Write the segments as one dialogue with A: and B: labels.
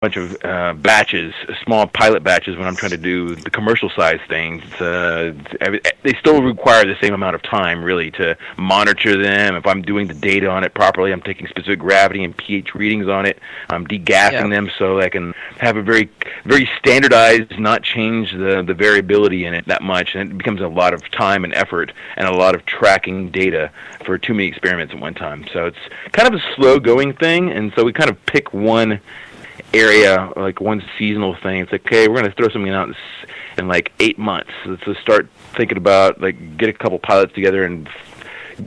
A: bunch of batches, small pilot batches when I'm trying to do the commercial size things. They still require the same amount of time, really, to monitor them. If I'm doing the data on it properly, I'm taking specific gravity and pH readings on it. I'm degassing them so I can have a very, very standardized, not change the variability in it that much. And it becomes a lot of time and effort and a lot of tracking data for too many experiments at one time. So it's kind of a slow-going thing, and so we kind of pick one area, like one seasonal thing. It's like, okay, we're going to throw something out in like 8 months. So start thinking about, like, get a couple pilots together and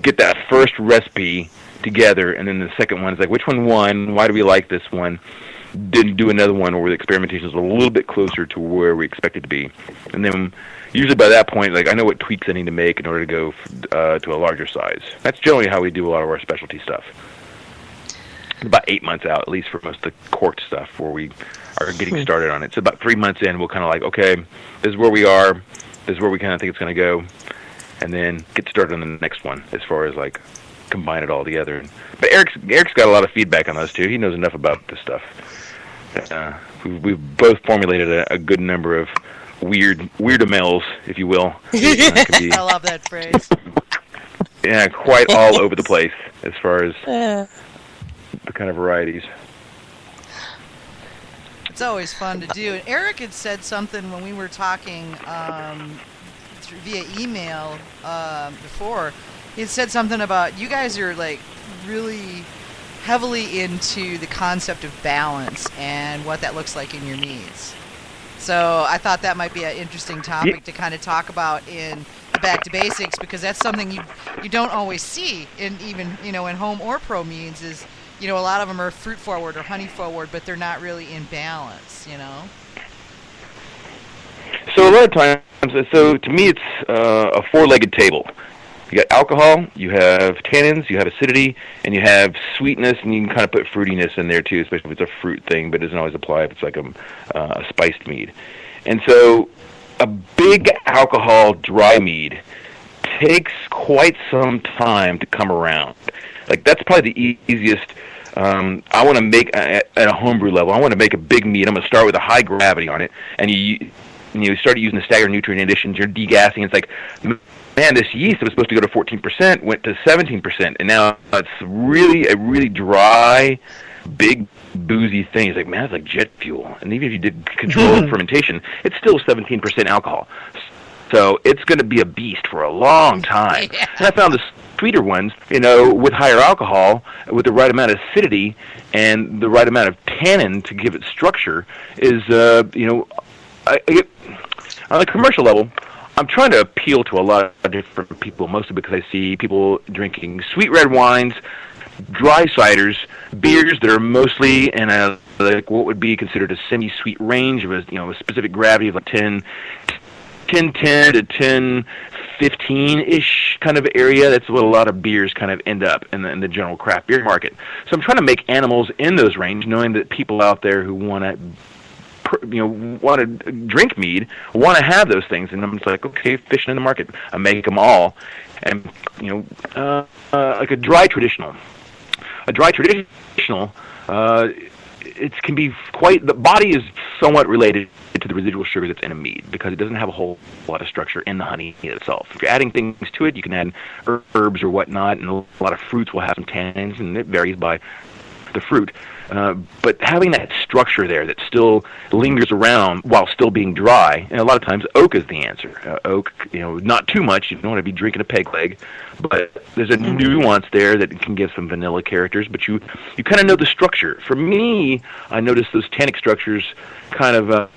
A: get that first recipe together, and then the second one is like, which one won? Why do we like this one? Then do another one where the experimentation is a little bit closer to where we expect it to be. And then usually by that point, like, I know what tweaks I need to make in order to go to a larger size. That's generally how we do a lot of our specialty stuff. About 8 months out, at least for most of the corked stuff, where we are getting started on it. So about 3 months in, we'll kind of like, okay, this is where we are, this is where we kind of think it's going to go, and then get started on the next one as far as like combine it all together. But Eric's got a lot of feedback on those too. He knows enough about this stuff. We've both formulated a good number of weirdomels, if you will.
B: I love that phrase.
A: Yeah, quite all over the place as far as the kind of varieties.
B: It's always fun to do. And Eric had said something when we were talking via email before. He had said something about you guys are like really heavily into the concept of balance and what that looks like in your meads. So I thought that might be an interesting topic to kind of talk about in Back to Basics, because that's something you don't always see in even in home or pro meads. Is a lot of them are fruit forward or honey forward, but they're not really in balance.
A: So a lot of times, so to me, it's a four-legged table. You got alcohol, you have tannins, you have acidity, and you have sweetness, and you can kind of put fruitiness in there too, especially if it's a fruit thing, but it doesn't always apply if it's like a spiced mead. And so a big alcohol dry mead takes quite some time to come around. Like, that's probably the easiest. I want to make, at a homebrew level, I want to make a big mead. I'm going to start with a high gravity on it, and you start using the staggered nutrient additions, you're degassing, it's like, man, this yeast that was supposed to go to 14% went to 17%, and now it's really a really dry, big, boozy thing. It's like, man, it's like jet fuel. And even if you did controlled fermentation, it's still 17% alcohol. So it's going to be a beast for a long time. Yeah. And I found the sweeter ones, with higher alcohol, with the right amount of acidity and the right amount of tannin to give it structure, is, on a commercial level, I'm trying to appeal to a lot of different people, mostly because I see people drinking sweet red wines, dry ciders, beers that are mostly in a what would be considered a semi-sweet range of a specific gravity of like 10 to 10-15-ish kind of area. That's what a lot of beers kind of end up in the general craft beer market. So I'm trying to make animals in those range, knowing that people out there who want to drink mead, want to have those things, and I'm just like, okay, fishing in the market. I make them all, and like a dry traditional. It can be quite. The body is somewhat related to the residual sugar that's in a mead because it doesn't have a whole lot of structure in the honey itself. If you're adding things to it, you can add herbs or whatnot, and a lot of fruits will have some tannins, and it varies by the fruit. But having that structure there that still lingers around while still being dry, and a lot of times oak is the answer. Oak, not too much. You don't want to be drinking a peg leg, but there's a nuance there that can give some vanilla characters, but you kind of know the structure. For me, I notice those tannic structures kind of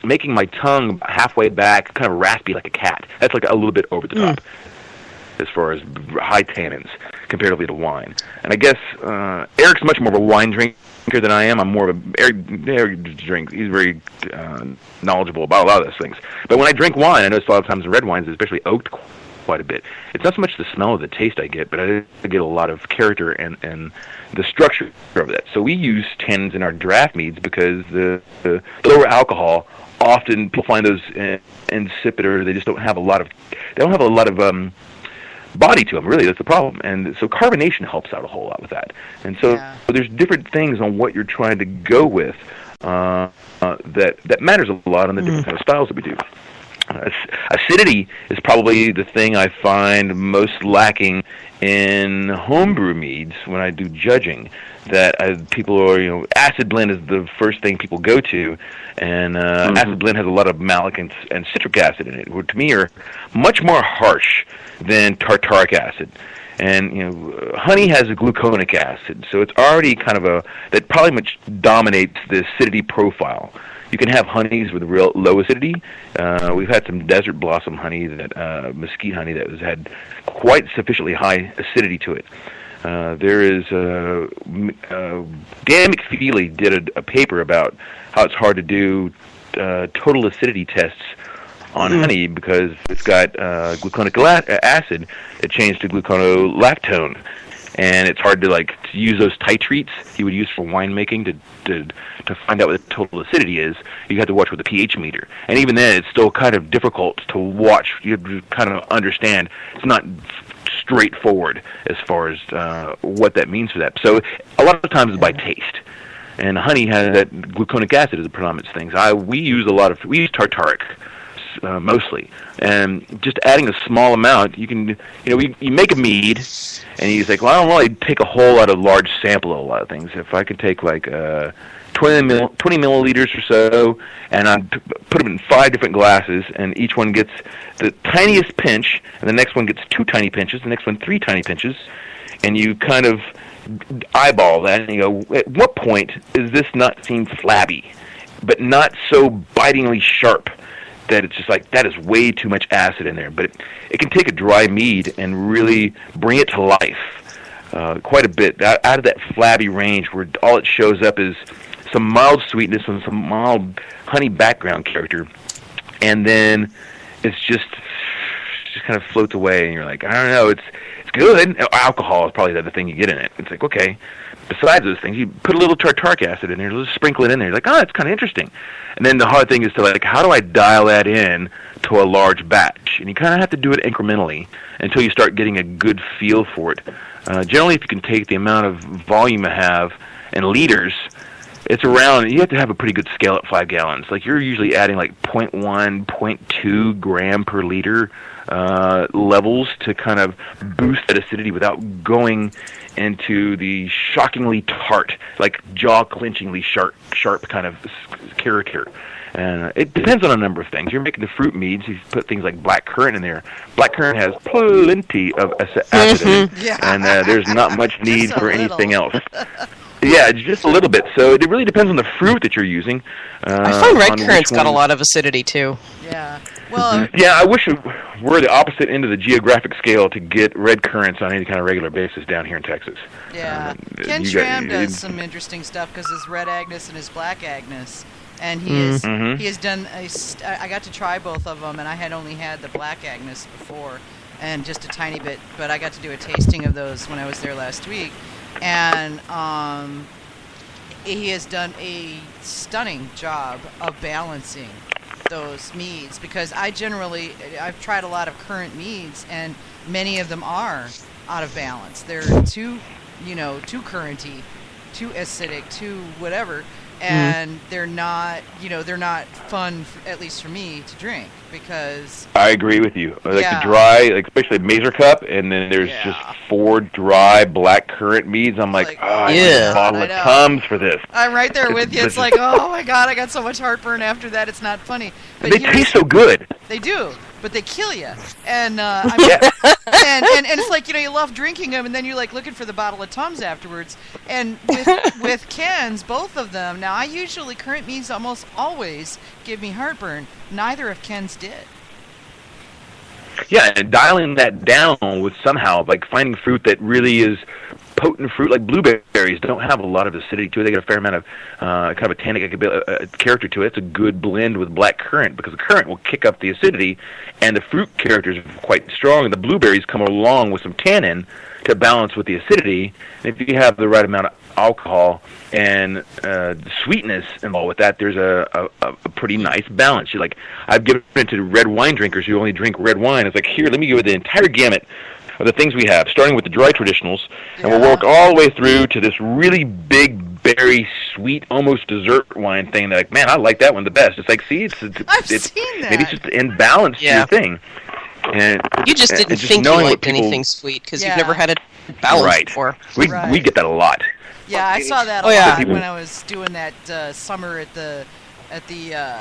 A: making my tongue halfway back, kind of raspy like a cat. That's like a little bit over the top as far as high tannins comparatively to wine. And I guess Eric's much more of a wine drinker than I am. I'm more of Eric drinks. He's very knowledgeable about a lot of those things. But when I drink wine, I notice a lot of times in red wines, especially oaked quite a bit. It's not so much the smell or the taste I get, but I get a lot of character and the structure of that. So we use tannins in our draft meads because the lower alcohol, often people find those insipid, or they just don't have a lot of body to them, really. That's the problem. And so carbonation helps out a whole lot with that. And so there's different things on what you're trying to go with. that matters a lot in the different kind of styles that we do. Acidity is probably the thing I find most lacking in homebrew meads when I do judging. That people are, acid blend is the first thing people go to, and acid blend has a lot of malic and citric acid in it, which to me are much more harsh than tartaric acid. And honey has a gluconic acid, so it's already kind of that probably much dominates the acidity profile. You can have honeys with real low acidity. We've had some desert blossom honey, mesquite honey, that has had quite sufficiently high acidity to it. There is Dan McFeely did a paper about how it's hard to do total acidity tests on honey because it's got gluconic acid that changed to gluconolactone, and it's hard to use those titrates you would use for winemaking to find out what the total acidity is. You have to watch with a pH meter, and even then, it's still kind of difficult to watch. You have to kind of understand. It's not straightforward as far as what that means for that. So a lot of times it's by taste. And honey has that gluconic acid as the predominant things. We use tartaric mostly, and just adding a small amount, you can, you make a mead, and he's like, well, I don't really take a whole lot of large sample of a lot of things. If I could take 20 milliliters or so, and I put them in 5 different glasses, and each one gets the tiniest pinch, and the next one gets 2 tiny pinches, the next one 3 tiny pinches, and you kind of eyeball that, and you go, at what point is this not seem flabby, but not so bitingly sharp that it's just that is way too much acid in there? But it can take a dry mead and really bring it to life quite a bit, out of that flabby range where all it shows up is some mild sweetness and some mild honey background character, and then it's just kind of floats away, and you're like, I don't know, it's good. Alcohol is probably the other thing you get in it. It's like, okay, besides those things, you put a little tartaric acid in there, just sprinkle it in there. You're like, oh, it's kind of interesting. And then the hard thing is to how do I dial that in to a large batch? And you kind of have to do it incrementally until you start getting a good feel for it. Generally, if you can take the amount of volume you have in liters, it's around, you have to have a pretty good scale at 5 gallons. You're usually adding 0.1, 0.2 gram per liter levels to kind of boost that acidity without going into the shockingly tart, jaw-clenchingly sharp kind of character. And it depends on a number of things. You're making the fruit meads. You put things like black currant in there. Black currant has plenty of acid in it, and there's not much need for anything else. Yeah, just a little bit. So it really depends on the fruit that you're using.
C: I find red currant's got a lot of acidity, too.
B: Yeah. Well,
A: yeah, I wish it were the opposite end of the geographic scale to get red currants on any kind of regular basis down here in Texas.
B: Yeah. Ken Schramm does some interesting stuff because his red Agnes and his black Agnes. And he has done I got to try both of them, and I had only had the black Agnes before, and just a tiny bit, but I got to do a tasting of those when I was there last week. And he has done a stunning job of balancing those meads, because I've tried a lot of currant meads, and many of them are out of balance. They're too curranty, too acidic, too whatever, and they're not fun, at least for me, to drink, because
A: I agree with you. The dry, especially Mazer Cup, and then there's just 4 dry black currant meads. I'm like, I need a bottle of Tums for this.
B: I'm right there with you. It's like, oh my God, I got so much heartburn after that. It's not funny. But
A: they taste so good.
B: They do, but they kill you. And and it's like, you love drinking them, and then you're looking for the bottle of Tums afterwards. And with Ken's, both of them. Now, currant meads almost always give me heartburn. Neither of Ken's did.
A: Yeah, and dialing that down with somehow, finding fruit that really is potent fruit, like blueberries don't have a lot of acidity to it. They get a fair amount of kind of a tannic character to it. It's a good blend with black currant, because the currant will kick up the acidity, and the fruit characters are quite strong, and the blueberries come along with some tannin to balance with the acidity. And if you have the right amount of alcohol and sweetness involved with that, there's a pretty nice balance. I've given it to red wine drinkers who only drink red wine. It's like, here, let me give you the entire gamut are the things we have, starting with the dry traditionals, and we'll work all the way through to this really big, berry, sweet, almost dessert wine thing. Like, man, I like that one the best. It's like, see,
B: I've seen that.
A: Maybe it's just in balance to your thing. And
C: you just didn't think you liked anything sweet because you've never had it balanced before.
A: We get that a lot.
B: Yeah, I saw that a lot when I was doing that summer at the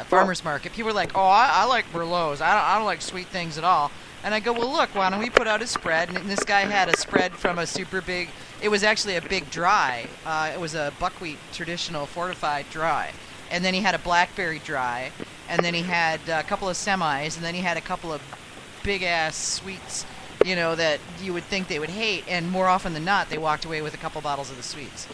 B: farmer's market. People were like, "Oh, I like Merlots. I don't like sweet things at all." And I go, "Well, look, why don't we put out a spread?" And this guy had a spread from a super big. It was actually a big dry. It was a buckwheat traditional fortified dry, and then he had a blackberry dry, and then he had a couple of semis, and then he had a couple of big ass sweets. You know, that you would think they would hate, and more often than not, they walked away with a couple bottles of the sweets.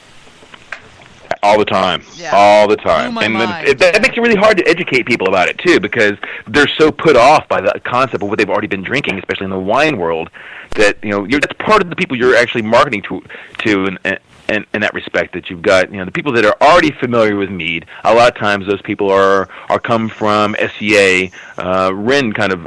A: All the time.
B: Yeah.
A: All the time.
B: Blew my mind.
A: That makes it really hard to educate people about it, too, because they're so put off by the concept of what they've already been drinking, especially in the wine world, that, you know, that's part of the people you're actually marketing to in that respect, that you've got, you know, the people that are already familiar with mead. A lot of times those people are come from SCA, RIN kind of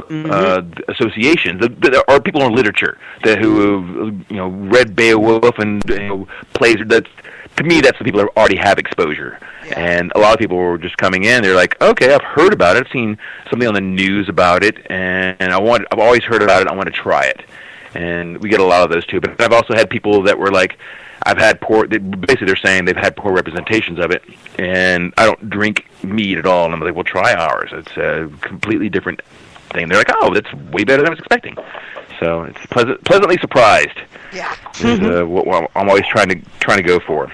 A: associations, or people in literature who you know, read Beowulf and, you know, plays. To me, that's the people that already have exposure. Yeah. And a lot of people were just coming in. They're like, okay, I've heard about it. I've seen something on the news about it, and I've always heard about it. I want to try it. And we get a lot of those too. But I've also had people that were like, basically they're saying they've had poor representations of it, and I don't drink mead at all. And I'm like, well, try ours. It's a completely different thing. They're like, oh, that's way better than I was expecting. So it's pleasantly surprised.
B: Yeah.
A: Is what I'm always trying to go for.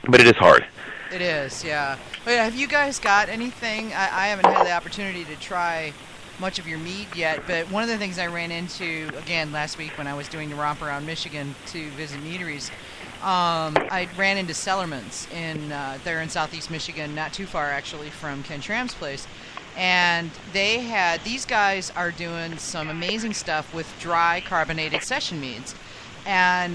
A: But it is hard.
B: It is, yeah. But have you guys got anything? I haven't had the opportunity to try much of your mead yet, but one of the things I ran into, again, last week when I was doing the romp around Michigan to visit meaderies, I ran into Cellarman's there in southeast Michigan, not too far actually from Ken Schramm's place. And these guys are doing some amazing stuff with dry carbonated session meads. And,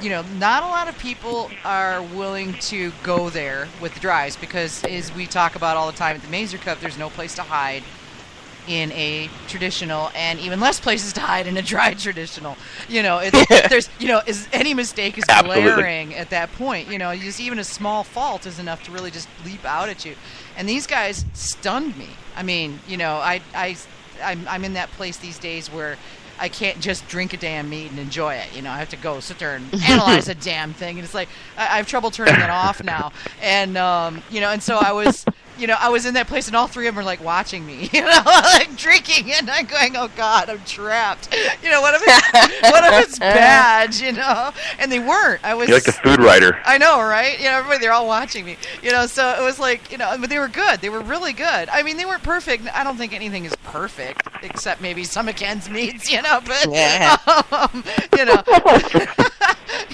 B: you know, not a lot of people are willing to go there with the dries because, as we talk about all the time at the Mazer Cup, there's no place to hide in a traditional, and even less places to hide in a dry traditional. You know, there's, you know, any mistake is glaring at that point. You know, just even a small fault is enough to really just leap out at you. And these guys stunned me. I mean, you know, I'm in that place these days where I can't just drink a damn mead and enjoy it. You know, I have to go sit there and analyze a damn thing. And it's like, I have trouble turning it off now. And, you know, and so I was in that place and all three of them were like watching me, you know, like drinking, and I'm going, oh God, I'm trapped. You know, what if it's bad, you know? And they weren't. You're
A: like the food writer.
B: I know, right? You know, everybody, they're all watching me, you know, so it was like, you know, but they were good. They were really good. I mean, they weren't perfect. I don't think anything is perfect except maybe some of Ken's meats, you know, but, you know,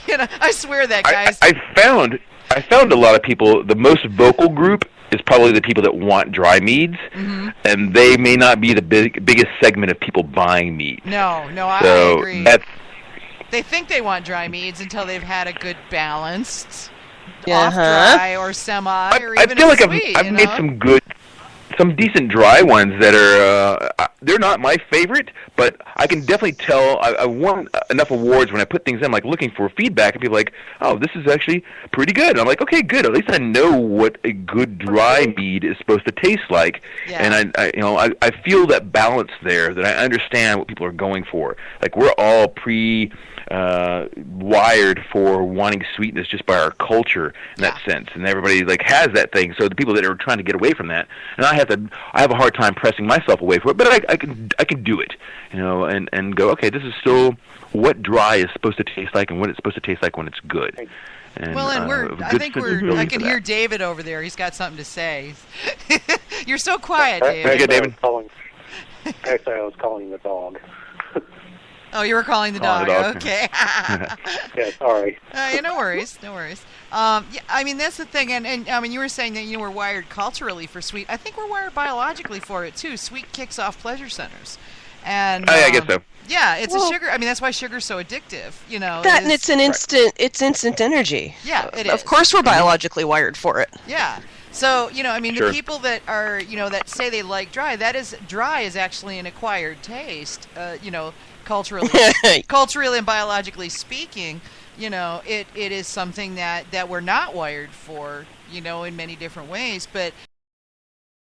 B: you know, I swear that, guys.
A: I found a lot of people, the most vocal group is probably the people that want dry meads, and they may not be the biggest segment of people buying mead.
B: No, I agree. They think they want dry meads until they've had a good balanced off-dry or semi, or even
A: I feel like
B: sweet,
A: I've made some decent dry ones that are they're not my favorite, but I can definitely tell I won enough awards when I put things in, like looking for feedback, and people are like, oh, this is actually pretty good. And I'm like, okay, good. At least I know what a good dry mead is supposed to taste like, and I feel that balance there, that I understand what people are going for. Like, we're all wired for wanting sweetness just by our culture in that sense, and everybody like has that thing. So the people that are trying to get away from that, and I have a hard time pressing myself away from it, but I can do it, you know, and go, okay, this is still what dry is supposed to taste like and what it's supposed to taste like when it's good. And,
B: I can hear David over there. He's got something to say. You're so quiet, David.
A: Very good, David.
D: Actually, I was calling the dog.
B: Oh, you were calling the dog. Okay.
D: Yeah, sorry.
B: Yeah, no worries. Yeah, I mean, that's the thing, and I mean, you were saying that we're wired culturally for sweet. I think we're wired biologically for it too. Sweet kicks off pleasure centers, and
A: I guess so.
B: Yeah, it's a sugar. I mean, that's why sugar's so addictive. You know,
C: and it's an instant. It's instant energy.
B: Yeah, it is.
C: Of course, we're biologically wired for it.
B: Yeah. So, you know, I mean, the people that are, you know, that say they like dry is actually an acquired taste. You know, culturally and biologically speaking, you know, it is something that we're not wired for, you know, in many different ways. But